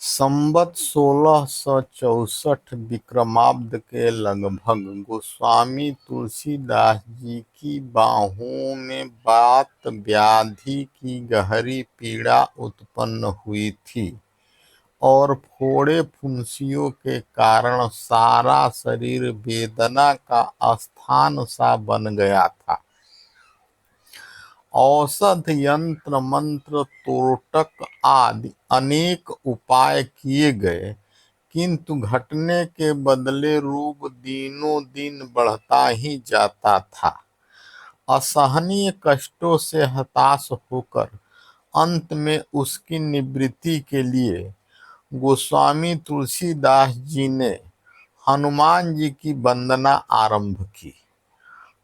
संवत 1664 विक्रमाब्द के लगभग गोस्वामी तुलसीदास जी की बाहों में वात व्याधि की गहरी पीड़ा उत्पन्न हुई थी और फोड़े फुंसियों के कारण सारा शरीर वेदना का स्थान सा बन गया था। औषध, यंत्र मंत्र, तोड़क आदि अनेक उपाय किए गए, किंतु घटने के बदले रोग दिनों दिन बढ़ता ही जाता था। असहनीय कष्टों से हताश होकर अंत में उसकी निवृत्ति के लिए गोस्वामी तुलसीदास जी ने हनुमान जी की वंदना आरंभ की।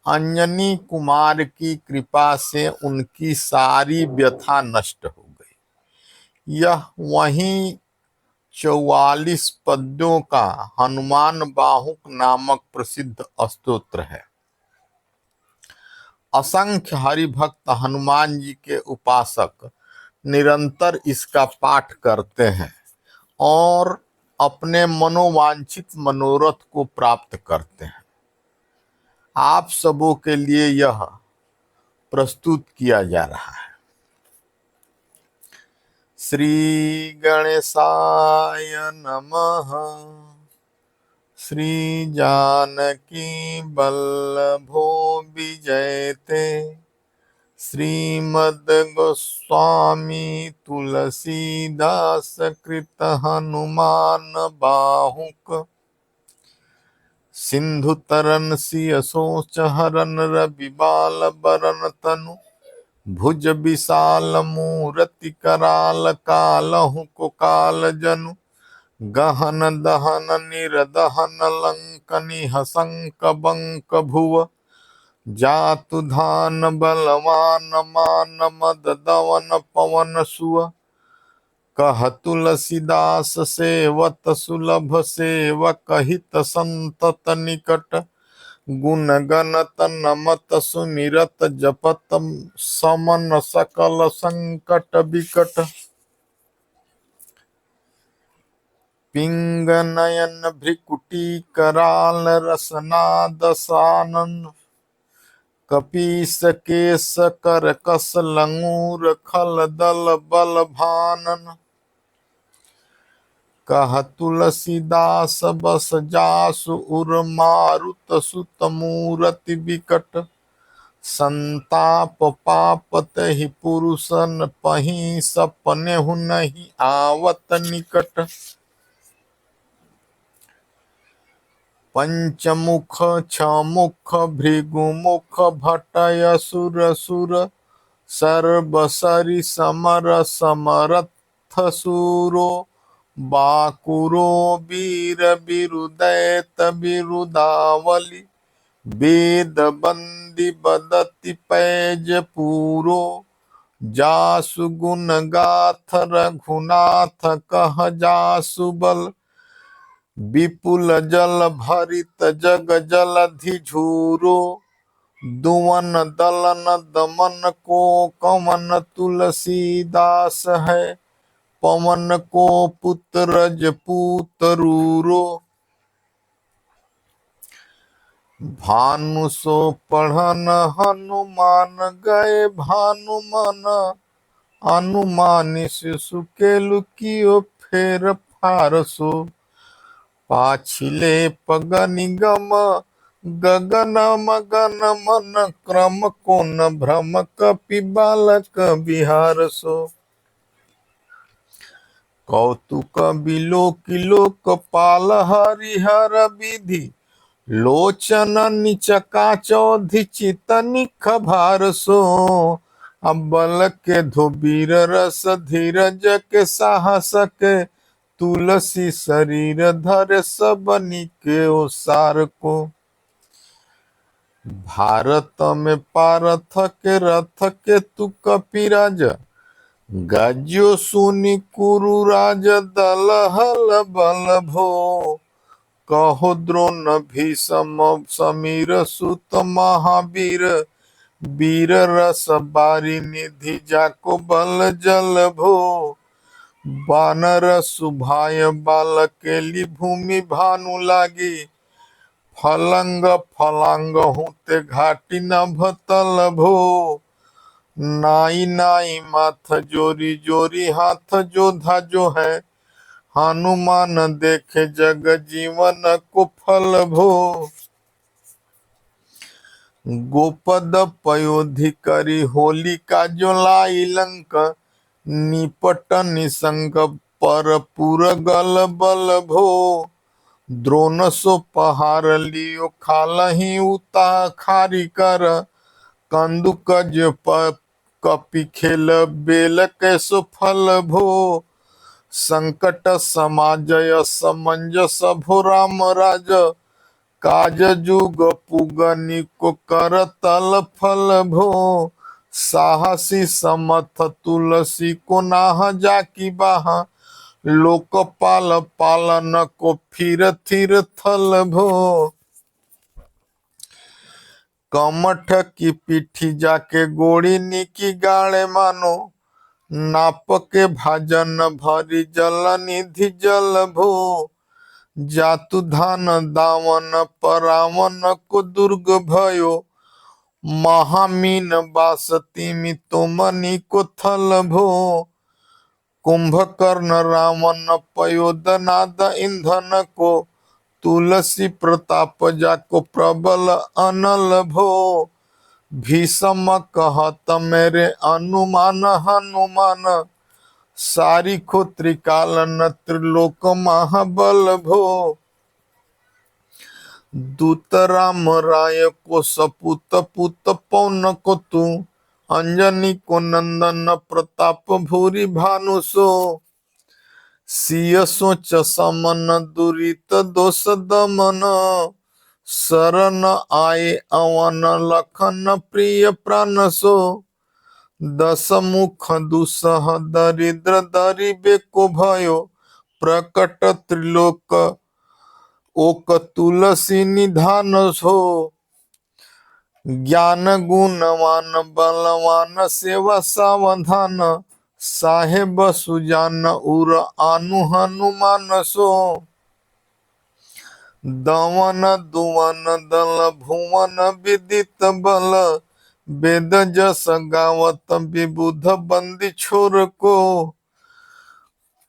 अंजनी कुमार की कृपा से उनकी सारी व्यथा नष्ट हो गई। यह वही 44 पद्यों का हनुमान बाहुक नामक प्रसिद्ध स्तोत्र है। असंख्य हरिभक्त हनुमान जी के उपासक निरंतर इसका पाठ करते हैं और अपने मनोवांछित मनोरथ को प्राप्त करते हैं। आप सबों के लिए यह प्रस्तुत किया जा रहा है। श्री गणेशाय नमः। श्री जानकी वल्लभो विजयते। श्रीमद् गोस्वामी तुलसीदास कृत हनुमान बाहुक। सिंधु तरन सिय सोच हरन रविबाल बरन तनु। भुज विशाल मूरति कराल कालहु को काल जनु। गहन दहन निरदहन लंकनि हसंक बंक भुव। जातु धान बलवान मान मद दवन पवन सुव। कह तुलसीदास सेवत सुलभ सेवक हित संतत निकट। गुण गणत नमत सुमिरत जपत समन सकल संकट विकट। पिंग नयन भ्रिकुटी कराल रसना दसानन। कपीस केस कर कस लंगूर खल दल बल भानन। कह तुलसीदास बस जासु उर मारुत सुत मूरति विकट। संताप पाप तहि पुरुषन पही सपने हु नहीं आवत निकट। पंचमुख छमुख भृगुमुख भटय सुर सुर। सर्व सरि समर समरथ सूरो। बाकुरो वीर बिरुदैत बिरुदावली। वेद बंदी बदति पैज पूरो। जासु गुण गाथ रघुनाथ कह जासु बल। विपुल जल भरित जग जलधि झूरो। दुवन दलन दमन को कमन तुलसीदास है। पवन को पुत्र जपूत रूरो। भानु सो पढ़न हनुमान गए भानु मन। अनुमानि शिशु के लुकियो फेर फारसो। पाछिले पग निगम गगन मगन मन। क्रम कोन भ्रम कपि बालक विहारसो। कौतुक बिलोकि लोकपाल हरिहर विधि। लोचन निचका चौधि चित निख भारसो। अबल के धोबीर रस धीरज के साहस के। तुलसी शरीर धर सबनी के ओसार को। भारत में पारथ के रथ के तु कपिराज। गज्यो सुनि कुरु राज दल हल बल भो। कहो द्रोण भीषम समीर सुत महावीर। वीर रस बारी निधि जाको बल जल भो। बानर सुभाय बालकेली भूमि भानु लागी। फलंग फलांग होते घाटी नभ तल भो। नाई नाई माथ जोरी जोरी हाथ जोधा जो है। हनुमान देखे जग जीवन को फल भो। गोपद पयोधि करी होलिका जो लाई लंक। निपट निसंग पर पुर गल बल भो। द्रोण सो पहार लियो खालहि उता खारी कर। कंदुकज कपि खेल बेल कैसो फल भो। संकट समाजय समंजस भो राम राज। काज जुग पुगनि को कर तल फल भो। साहसी समथ तुलसी को नाह जाकी बाह। लोकपाल पालन को फिर थिर थल भो। कमठ की पीठी जाके गोड़ी निकी गाड़े मानो। नाप के भाजन भरी जल निधि जल भो। जातु धान दावन परावन को दुर्ग भयो। महामीन बास तिमि तोमनी को थल भो। कुंभकर्ण रावण पयोदनाद ईंधन को। तुलसी प्रताप जाको प्रबल अनल भो। भीषम कहत मेरे अनुमान हनुमान। सारिखो त्रिकालन त्रिलोक महाबल भो। दूत राम राय को सपूत पुत पौन को तू। अंजनी को नंदन प्रताप भूरि भानु सो। सिय सोच समन दुरित दोष दमन। शरण आए अवन लखन प्रिय प्राण सो। दस मुख दुसह दरिद्र दरिबे को भयो। प्रकट त्रिलोक ओक तुलसी निधान सो। ज्ञान गुणवान बलवान सेवा सावधान। साहेब सुजान उर आनु हनुमान सो। दवन दुवन दल भुवन विदित बल। वेद जस गावत विबुध बंदी छोर को।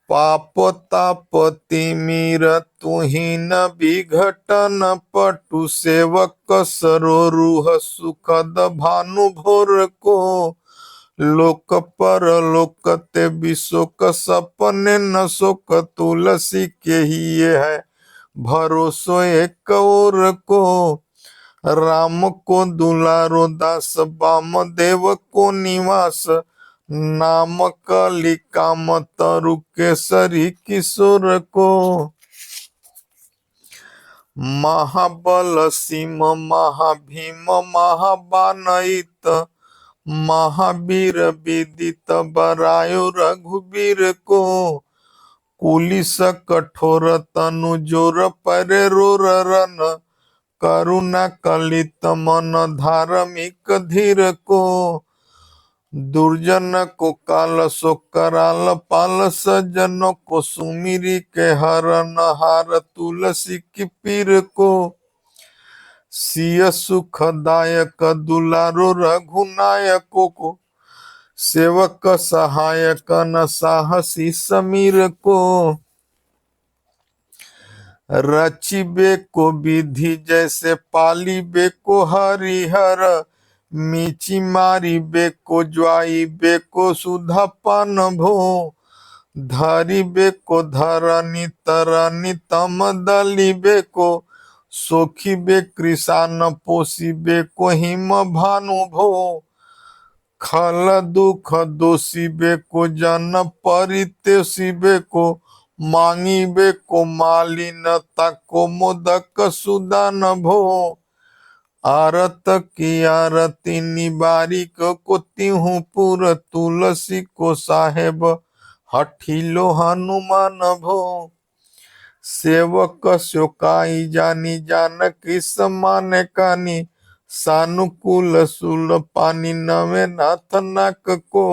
पाप ताप तिमिर तुहिन विघटन पटु। सेवक सरोरुह सुखद भानु भोर को। लोक पर लोक ते विशोक सपने न शोक। तुलसी के ही ये है भरोसो एक और को। राम को दुलारो दास बाम देव को निवास। नाम कलिकाम तरु केसरी किशोर को। महाबल सिंह महाभीम महाबानइत। महावीर विदित बरायो रघुबीर को। कुलिस कठोर तनु जोर परे रोर रन। करुणा कलित मन धार्मिक धीर को। दुर्जन को काल सो कराल पाल। सज्जनों को सुमिरी के हरन हार। तुलसी की पीर को। सिय सुखदायक दुलारो रघुनायको को। सेवक सहायक न साहसी समीर को। रचिबे को विधि जैसे पालिबे को हरिहर। मीची मारी बेको ज्वाई बेको सुधा पान भो। धरी बेको धरनी तरनी तम दली बेको। सोखी बे कृषान पोसी बेको हिम भानु भो। खल दुख दोषी बेको जन परितेषी बेको। मांगी बेको मालिन ताको मोदक सुदान भो। आरत की आरती निबारी को तिहु पुर। तुलसी को साहेब हठिलो हनुमान भो। सेवक शोकाई जानी जानकी समान कानी। सानुकूल सुल पानी नवे नाथ नाक को।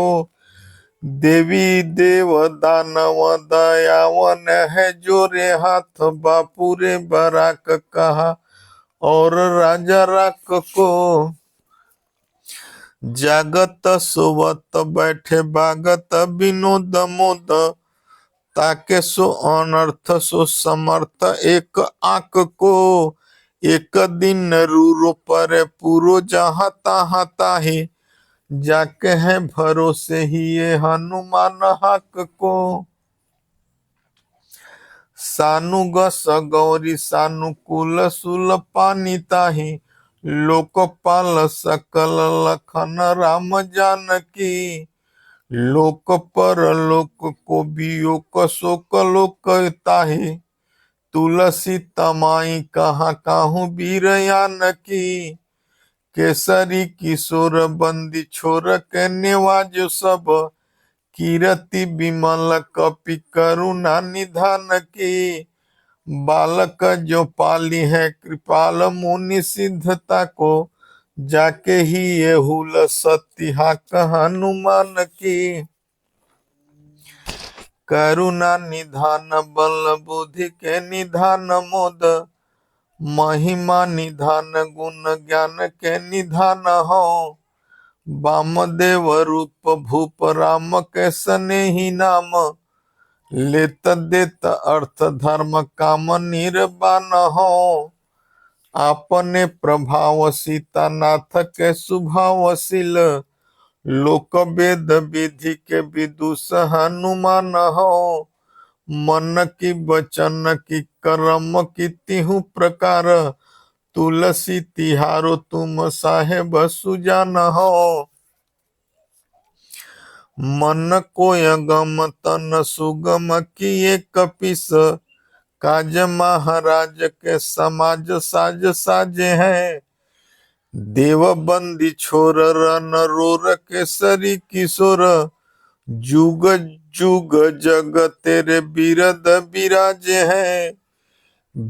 देवी देव दानव दयावन है जो रे हाथ बापू रे बराक कहा और राजा राक को जागत सोवत बैठे बागत विनोद मोद ताके सो अनर्थ सो समर्थ एक आंख को एक दिन रूरो पर पूरो जहाँ तहाँ ताहे जाके है भरोसे ही ये हनुमान हक को सानुगस गौरी सानुकूल सुल पानी ताही लोकपाल सकल लखन राम जानकी लोक पर लोक को बियोग शोक लोक ताही तुलसी तमाई कहाँ काहू बीरयान की केसरी किशोर बंदी छोर के निवाज सब कीरति विमल कपि करुणा निधान की बालक जो पाली है कृपाल मुनि सिद्धता को जाके ही ये हुल सत्या हनुमान की करुणा निधान बल बुद्धि के निधान मोद महिमा निधान गुण ज्ञान के निधान हो वामदेव रूप भूप राम के स्नेही नाम लेत देत अर्थ धर्म काम निर्वाण हो अपने प्रभाव सीतानाथ के स्वभावशील लोक वेद विधि के विदुष हनुमान हो मन की वचन की कर्म की तिहु प्रकार तुलसी तिहारो तुम साहेब सुजान हो मन को अगम तन सुगम किए कपिस काज महाराज के समाज साज साजे हैं देव बंदी छोर रन रोर केसरी किशोर जुग जुग जग तेरे बिरद बिराजे हैं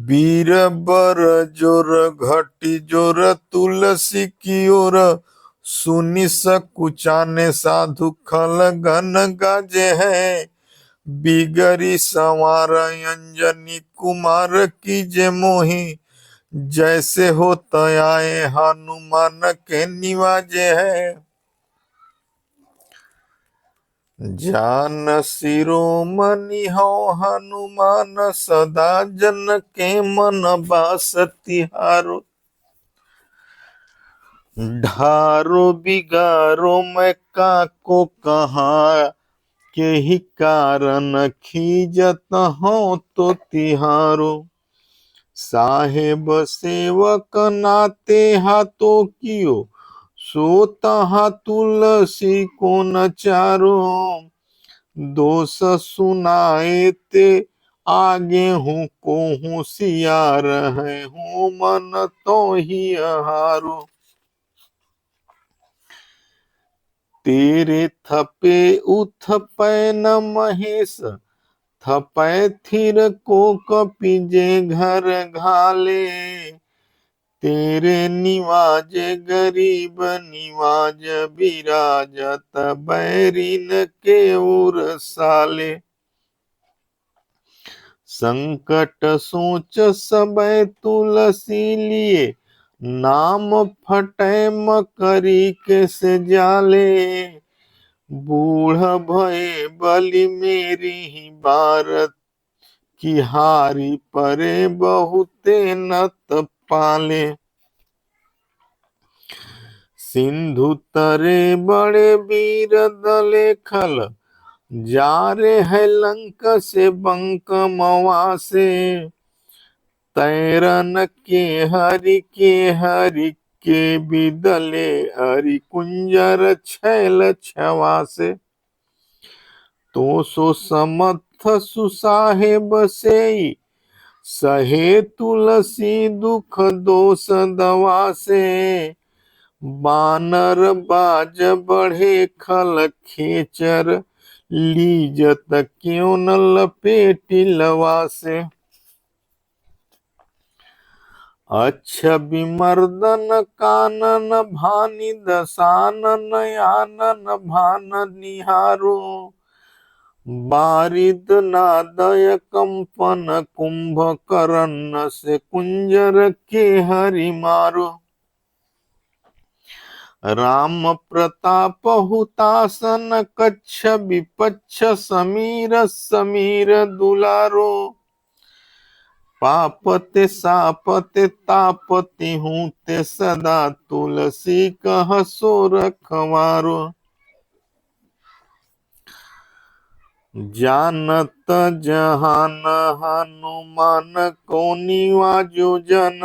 वीर बर जोर घटी जोर तुलसी की ओर सुनि सकुचाने साधु खल गन गाजे हैं बिगरी संवार अंजनी कुमार की जे मोही जैसे हो तयाए हनुमान के निवाजे हैं जान शिरोमणि हो हनुमान सदा जन के मन बास तिहारो ढारो बिगारो मैं काको कहा के ही कारण खीजत हो तो तिहारो साहेब सेवक नाते हाथों कियो सो तहा तुलसी को नचारो दोष सुनाए ते आगे हूँ को होशियार है हूँ मन तो ही हारो तेरे थपे उथ पैन महेश थपै थिर को कपिजे घर घाले तेरे निवाज गरीब निवाज विराजत बैरिन के उर साले संकट सोच सबय तुलसी लिए नाम फटै मकरी के से जाले बूढ़ भये बलि मेरी ही बारत की हारी परे बहुते नत पाले सिंधु तरे बड़े वीर दले खल जा रे है लंक से बंक मवासे तैरन के हरि के बिदले हरि कुंजर छैल छवासे तो सो समर्थ सुसाहेब से सहे तुलसी दुख दोष दवासे बानर बाज बढ़े खल खेचर लीजत क्यों न लपेटी लवासे अच्छा विमर्दन कानन भानि दशानन आनन भान निहारो बारिद नादय कंपन कुंभकर्ण से कुंजर के हरि मारो राम प्रताप हुतासन कच्छ विपच्छ समीर समीर दुलारो पापते सापते तापति हूँ ते सदा तुलसी कह सो रखवारो जानत जहान हनुमान को निवाजो जन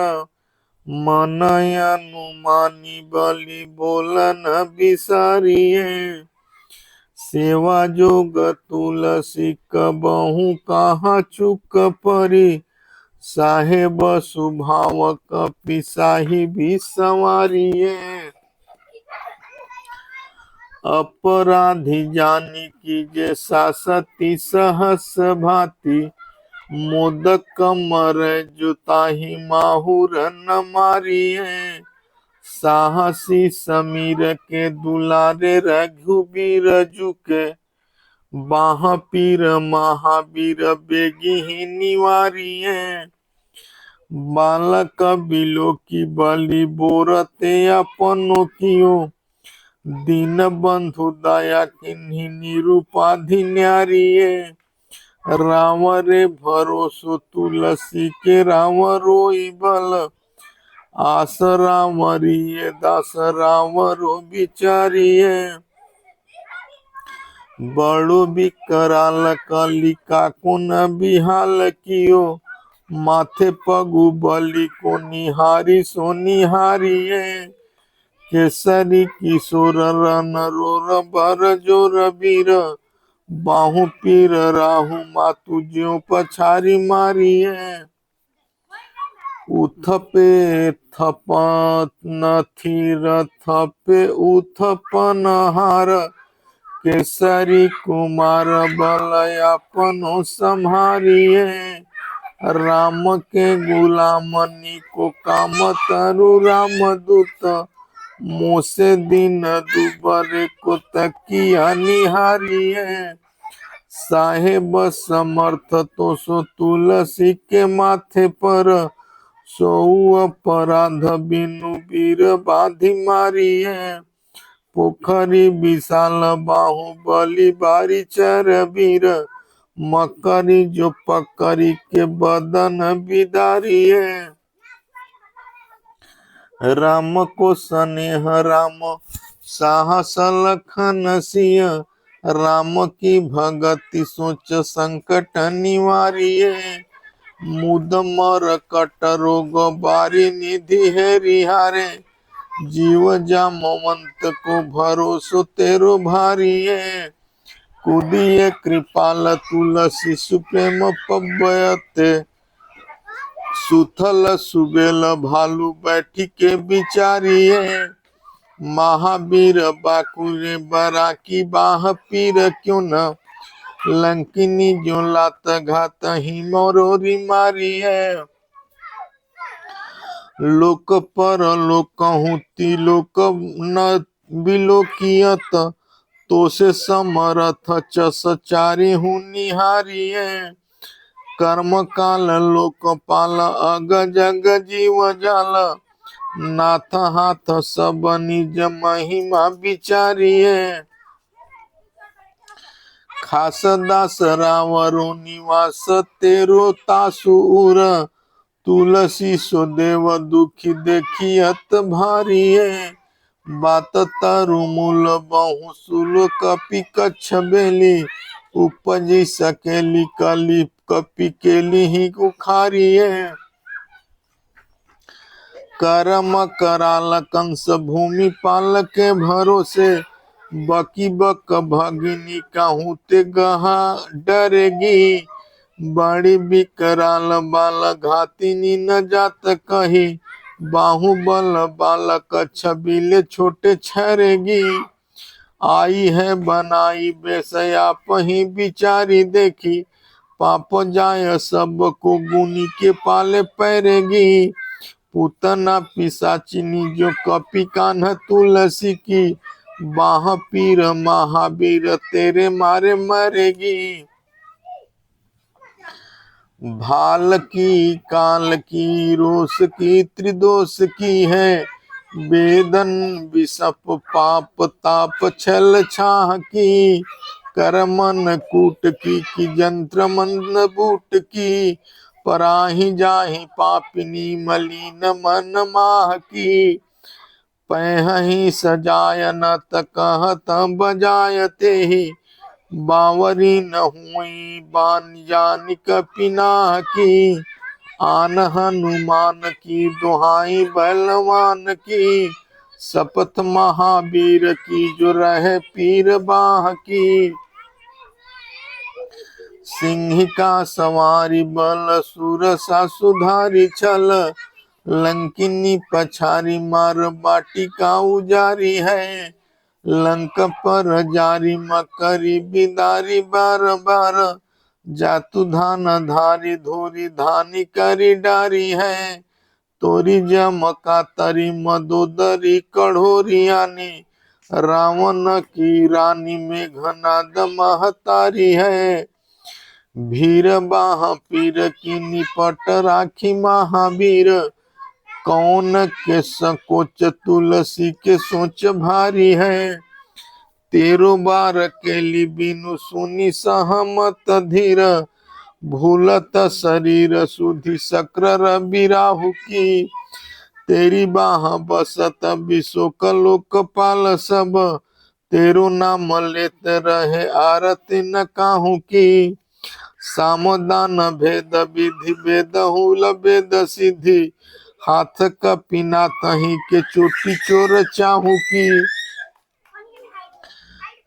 मन अनुमानी बलि बोलन बिसारिये सेवा जोग तुलसी कबहू कहाँ चुक परी साहेब सुभाव कपि साही भी संवारिये अपराधी जानी की जे सासती सहस भांति मोदक मर जुताही माहुर न मारिये साहसी समीर के दुलारे रघुबीर जुके बाह पीर महावीर बेगी ही निवारिये बालक बिलो की बलि बोरते अपनो कियो दीन बंधु दया किन्हीं निरुपाधि न्यारिये राम रे भरोसो तुलसी के राम रोई बल आस राम रिये दास राम रो बिचारिये बड़ो बिकराल कलिका कुन बिहाल कियो माथे पगु बलि को निहारी सो निहारिये केसरी किशोर रन रोर बर जोर वीर बाहु पीर राहु मातु ज्यो पछारी मारिये उथपे थपन थीर थपे उथपन हार केसरी कुमार बलयापनो संहारिये राम के गुलाम को काम तरु राम दूत मोसे दिन दुबरे को तकिया निहारिये साहेब समर्थ तो सो तुलसी के माथे पर सो अपराध बिनु वीर बाधि मारिये पोखरी विशाल बाहुबली बारी चर वीर मकरी जो पकड़ी के बदन बिदारिये राम को स्नेह राम साहस लखन सिय राम की भगति सोच संकट निवारिये मुद मर कट रोग बारी निधि है रिहारे जीव जामवंत को भरोसो तेरो भारिये कुदिये कृपाल तुलसी सुप्रेम पबयते सुथल सुबेल भालू बैठी के बिचारिये महावीर बाकुरे बरा की बाह पीर क्यों न लंकिनी जो लात घात ही मोरोरी मारिये लोक पर लोक हुती लोक न बिलोकियत तो से समरथ चस चारी हूँ निहारिये कर्म काल लोकपाल अग जग जीव जाल नाथ हाथ सब निज महिमा विचारिये खास दास रावरो निवास तेरो तासुर तुलसी सो देव दुखी देखियत भारिये बात तरु मूल बहु सुल कपि कच्छ बेली उपजी सकेली कली कपि केली ही उखारिये करम कराल कंस भूमि पाल के भरोसे बकी बक भगिनी कहूँ ते गहा डरेगी बड़ी बिकराल बाल घातिनी न जात कही बाहुबल बालक छबीले छोटे छरेगी आई है बनाई बेसया पही बिचारी देखी पाप जाय सबको गुनी के पाले पैरेगी पूतना पिशाचिनी जो कपि कान्हा तुलसी की, बाह पीर महावीर तेरे मारे मरेगी। भाल की काल की रोष की त्रिदोष की है, वेदन विषप पाप ताप छल छाह की, करमन कूट की जंत्र मंद बूट की, पराही जाहि पापिनी मलिन मन माह की, पैहि सजाय न कहत बजायते ही, बावरी न हुई बान जान कपिनाह की, आन हनुमान की दुहाई बलवान की, शपथ महावीर की जो रहे पीर बाह की, सिंह का सवारी बल सुरसा सुधारी छल, लंकिनी पछारी मार बाटिका उजारी है, लंक पर जारी मकरी बिदारी बार बार, जातु धान धारी धोरी धानी करी डारी है, तोरी जमका तरी मदोदरी कढ़ोरियानी, रावण की रानी में घनाद महतारी है, भीर बाह पीर की निपट राखी महावीर, कौन के संकोच तुलसी के सोच भारी है, तेरो बार केली बिनु सुनी सहमत धीर, भूलत शरीर सुधि शक्र बिराहु की, तेरी बाह बसत विशोक लोकपाल सब, तेरो नाम लेत रहे आरती न काहू की, सामदान भेद विधि वेदहुल वेद सिद्धि, हाथ कपिना तही के चोटी चोर चाहू की,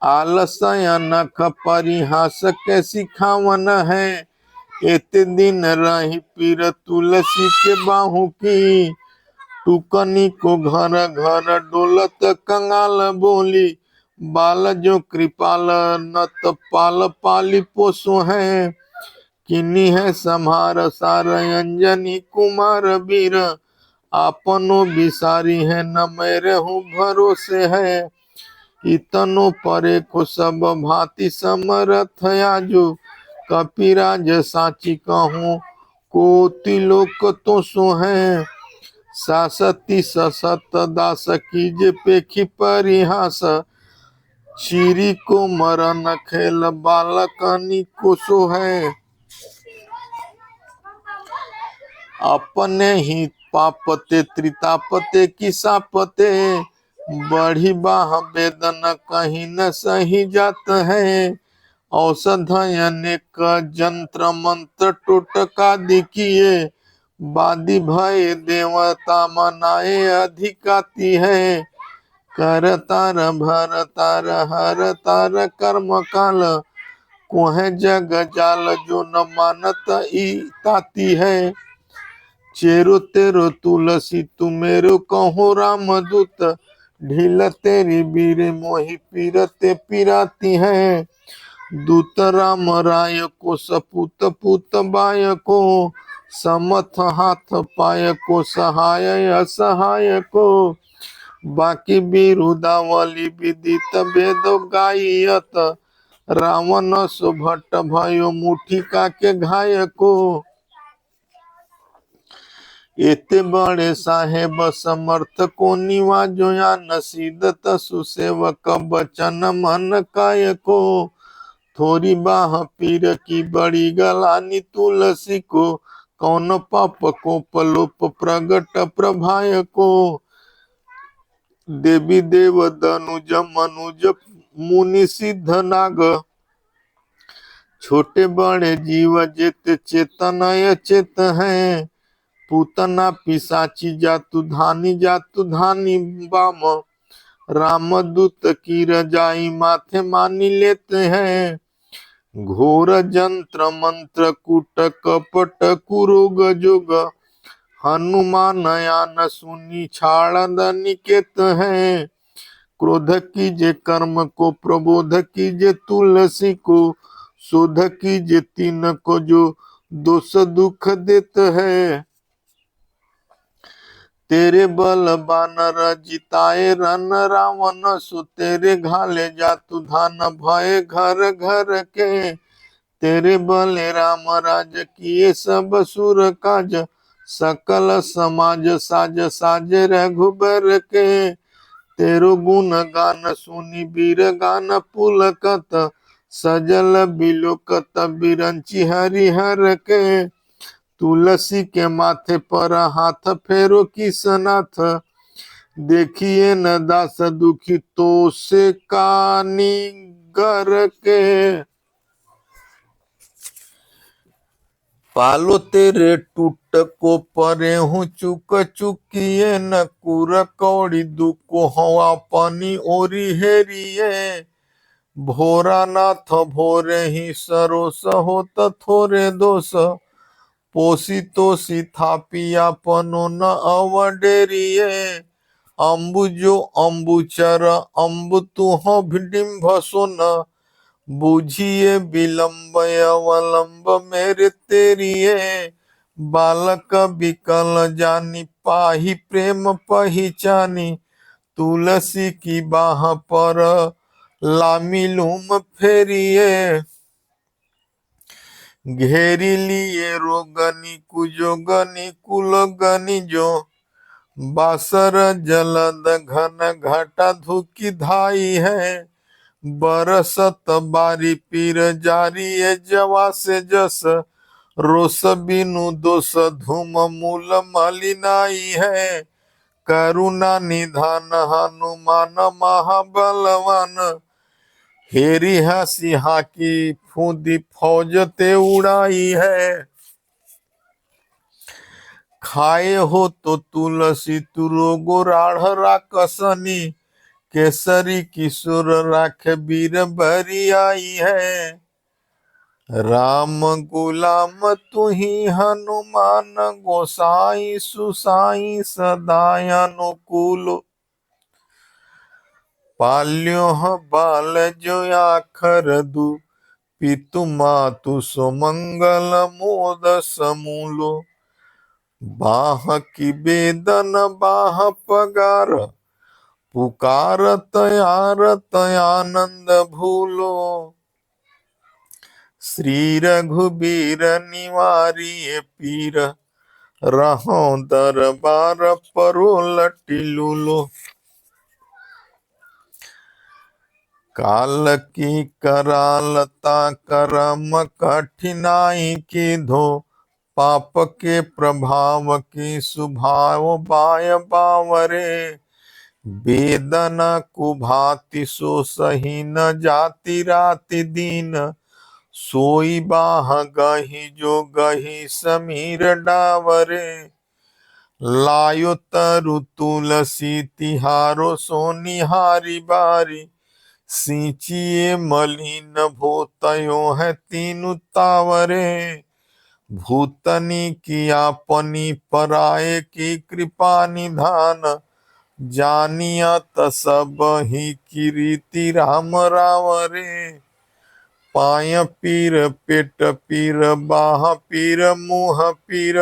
आलस्य नख परिहास के सिखावन है, एते दिन रही पीर तुलसी के बाहू की, टुकनी को घर घर डोलत कंगाल बोली, बाल जो कृपाल नत पाल पाली पोसो है, किन्नी है संहार सार अंजनी कुमार वीर, आपनो बिसारी है न मेरे हूँ भरोसे है, इतनो परे को सब भांति समरथ आजू, कपिराज साची कहूँ को तिलोक तो सो है, सासती ससत दास कीजे पेखी परिहास, चीरी को मरन खेल बालकनी को सो है, अपने ही पापते त्रितापते किसापते, बढ़ी बाह वेदन कहीं न सही जात है, औषध अनेक जंत्र मंत्र टोटका दिखिए, बादी भय देवता मनाए अधिकाती है, कर तार भर तार हर तार कर्म काल, कोह जग जाल जो न मानत ई ताती है, चेरो तेरो तुलसी तुमेरो कहो राम दूत, ढील तेरी बीरे मोहि पीरते पिराती है, दूत राम राय को सपूत पूत बाय को, समथ हाथ पाय को सहाय असहाय को, बाकी बिरुदावली विदित वेद गायत, रावण सुभट भयो मुठिका के घाय को, एते बड़े साहेब समर्थ को निवाजो या नसीदत सुसेवक बचन मन काय को, थोड़ी बाह पीर की बड़ी गलानी तुलसी को, कौन पाप को पलोप प्रगट प्रभाय को, देवी देव दनुज मनुज मुनि सिद्ध नाग, छोटे बड़े जीव जित चेतनय चेत हैं, पूतना पिशाची जातु धानी बाम, रामदूत की रजाई माथे मानी लेते हैं, घोर जंत्र मंत्र कूट कपट कुरोग जुग, हनुमान यान सुनी छाड़ निकेत हैं, क्रोध कीजे कर्म को प्रबोध कीजे तुलसी को, शोध कीजे तीन को जो दोष दुख देत है, तेरे बल बानर जिताए रन रावण सु, तेरे घाले जातु धान भय घर घर के। तेरे बल राम राज किए सब सुर काज, सकल समाज साज साज रघुबर के। तेरो गुण गान सुनी वीर गान पुलकत, सजल बिलोकत बिरंची हरिहर के। तुलसी के माथे पर हाथ फेरो किसनाथ, देखिए न दास दुखी तो से कानी गर के। पालो तेरे टूट को परे हूँ चुक चुकिए, न कुर कौड़ी दुको हवा पानी ओरी हेरिए। भोरा नाथ भोरे ही सरोस होत थोरे दोष, पोसी तोसी थापिया पनो न अवडेरिए। अम्बुजो अम्बुचर अम्बु तुह डिम्भ सोन, बुझिए विलंब अवलंब मेरे तेरिए। बालक बिकल जानी पाही प्रेम पहिचानी, तुलसी की बाह पर लामी लूम फेरिए। घेरी लिए रोगनी कुजोगनी कुलगनी जो, बासर जलद घन घटा धुकी धाई है। बरसत बारी पीर जारी है जवा से जस, रोस बिनु दोष धूम मूल मलिनाई है। करुणा निधान हनुमान महाबलवान, हेरी हसी हाकी फूदी फौज ते उड़ाई है। खाए हो तो तुलसी तुरोगो राढ़ राकसनी, केसरी किशोर राख वीर बरी आई है। राम गुलाम तुही हनुमान, गोसाई सुसाई सदा अनुकूल। पाल्यो बाल जो आखर दू, पितु मातु सुमंगल मोद समूलो। बाह की बेदन बाह पगार, पुकारत आरत आनंद भूलो। श्री रघुबीर निवारी पीर, रहो दरबार परो लटिलूलो। काल की करालता करम कठिनाई की धो, पाप के प्रभाव की सुभाव बाय बावरे। वेदना कुभाति सो सही न जाति राति दीन, सोई बाह गही जो गही समीर डावरे। लायो तरु तुलसी तिहारो सोनिहारी बारी, सींचिए मलिन भोतयो है तीनु तावरे। भूतनी की आपनी पराये की कृपा निधान, जानियत सब ही कीर्ति राम रावरे। पाय पीर पेट पीर बाह पीर मुँह पीर,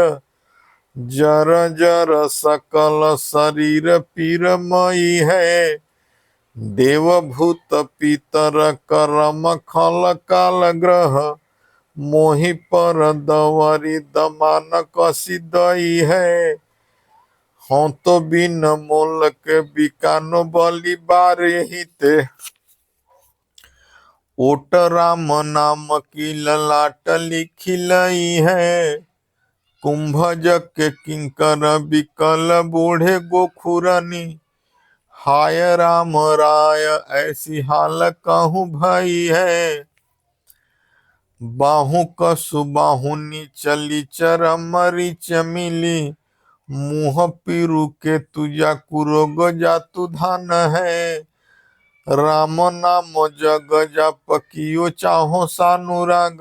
जर जर सकल शरीर पीरमयी है। देवभूत पितर करम खल काल ग्रह, मोहि पर दवरी दमान कसी दई है। हों तो बिन मोल के बिकानो बलि बारे हिते, ओट राम नाम की ललाट लिखी लई है। कुंभज के किंकर बिकल बूढ़े गोखुरनी, हाय राम राय ऐसी हाल कहूँ भई है। बाहु कसु बाहुनी चली चरम रिच मिली, मुँह पीरू के तुजा कुरोग जातु धन है। राम नाम जग जप कियो चाहो सानुराग,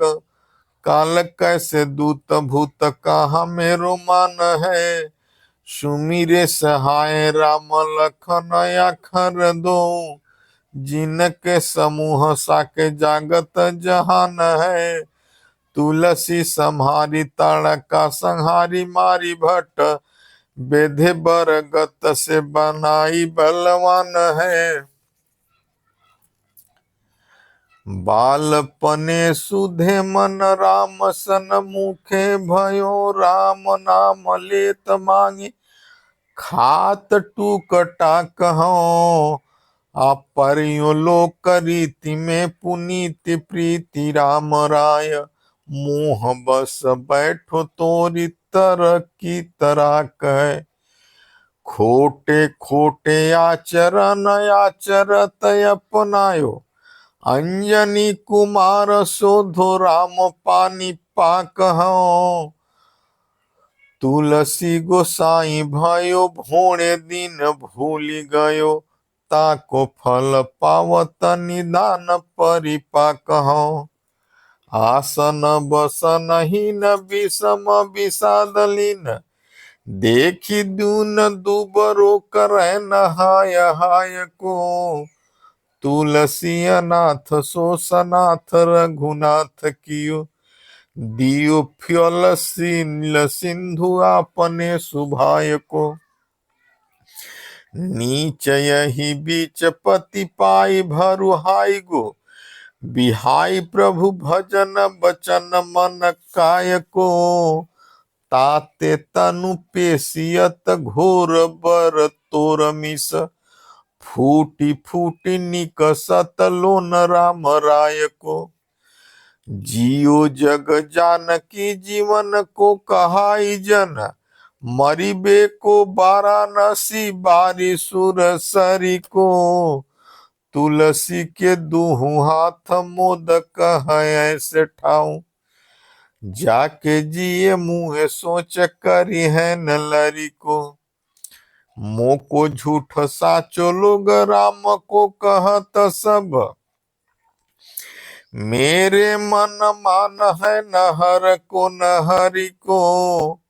काल कैसे दूत भूत कहा मेरो मान है। सुमिरे सहाय राम लखन अखर दो, जिनके समूह साके जागत जहान है। तुलसी सम्हारी ताड़का संहारी मारी भट्ट, बेधे बरगत से बनाई बलवान है। बालपने सुधे मन राम सन मुखे भयो, राम नाम लेत मांगे खात टूकटा कहो। अपरियो लोक रीति में पुनीति प्रीति राम राय, मोह बस बैठो तोरी तर की तरह कह। खोटे खोटे आचरण आचरत अपनायो, अंजनी कुमार शोधो राम पानी पाक हो। तुलसी गोसाई भयो भोणे दिन भूलि गयो, ताको फल पावत निदान परिपाक हो। आसन बसन हीन विषम विषाद लीन, देखी दून दुबरो करे नहाय हाय को। तुलसी अनाथ सो सनाथ रघुनाथ कियो, दियो फ्यल सिंधु आपने सुभाय को। नीच यही बीच पति पाई भरुहाई गो, बिहाई प्रभु भजन बचन मन काय को। ताते तनु पेशियत घोर बर तोर मिस, फूटी फूटी निकसत लोन राम राय को। जियो जग जानकी जीवन को कहाई जन, मरिबे को वाराणसी बारी सुर सरी को। तुलसी के दुहु हाथ मोदक है ऐसे ठाऊं, जाके जिए मुँह सोच करी है न लरी को। मोको झूठ साचो लोग राम को कहत सब, मेरे मन मान है न हर को न हरि को।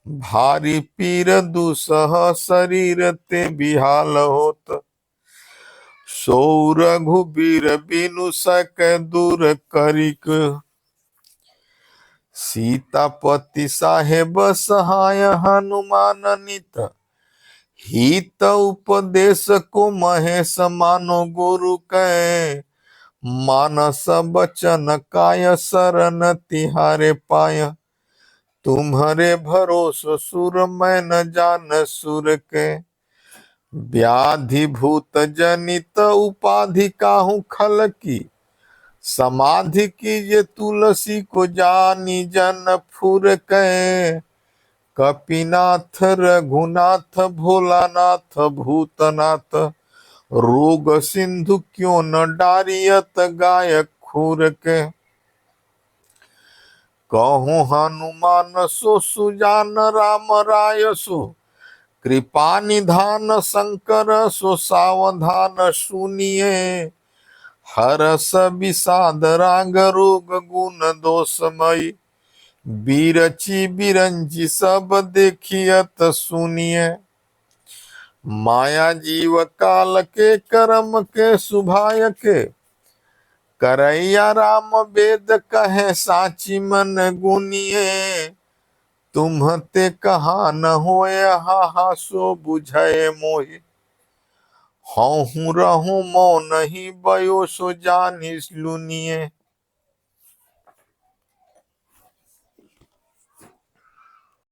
भारी पीर दुसह शरीर ते बिहाल होत, सो रघुबीर बिनु सक दूर करिक। सीतापति साहेब सहाय हनुमान नित, हित उपदेश को महेश मानो गुरु कै। मानस बचन काय शरण तिहारे पाय, तुम्हारे भरोसो सुर मैं न जान सुर के। व्याधि भूत जनित उपाधि काहू खल की, समाधि कीजे तुलसी को जानी जन फुर के। कपिनाथ रघुनाथ भोलानाथ भूतनाथ, रोग सिंधु क्यों न डारियत गाय खूर के। कहूँ हनुमान सो सुजान राम राय सो, कृपा निधान शंकर सो सावधान सुनिए। हरस विषाद राग रोग गुण दोषमयी, बीरची बिरंजी सब देखियत सुनिए। माया जीव काल के कर्म के सुभाय के, करैया राम वेद कहे साची मन गुनिए। तुम्हते कहा न होय हा सो बुझे मोहि, हूँ रहूं मौन ही बयो सो जानिस लुनिए।